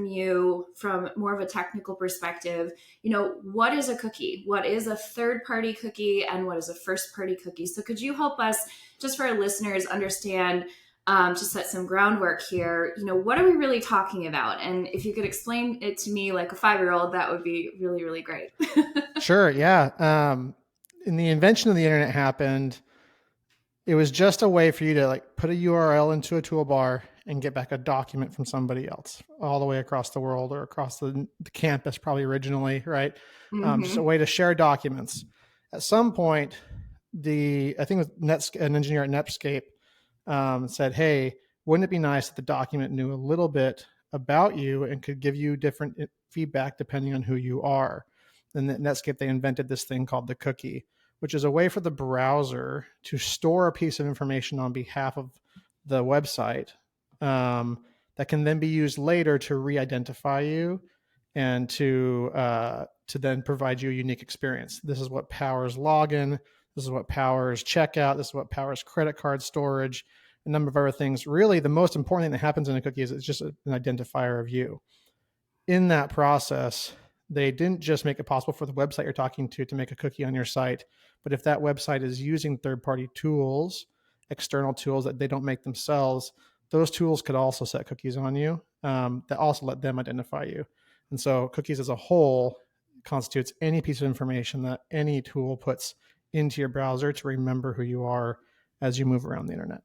you from more of a technical perspective, what is a cookie? What is a third party cookie and what is a first party cookie? So could you help us, just for our listeners, understand, to set some groundwork here, what are we really talking about? And if you could explain it to me like a 5-year-old, that would be really, really great. Sure. Yeah. And the invention of the internet happened, it was just a way for you to like put a URL into a toolbar and get back a document from somebody else all the way across the world or across the campus, probably originally, right? Just a way to share documents. At some point, I think it was an engineer at Netscape said, hey, wouldn't it be nice if the document knew a little bit about you and could give you different feedback depending on who you are? And at Netscape, they invented this thing called the cookie, which is a way for the browser to store a piece of information on behalf of the website that can then be used later to re-identify you and to then provide you a unique experience. This is what powers login. This is what powers checkout. This is what powers credit card storage, a number of other things. Really, the most important thing that happens in a cookie is it's just an identifier of you. In that process, they didn't just make it possible for the website you're talking to make a cookie on your site, but if that website is using third-party tools, external tools that they don't make themselves, those tools could also set cookies on you that also let them identify you. And so cookies as a whole constitutes any piece of information that any tool puts into your browser to remember who you are as you move around the internet.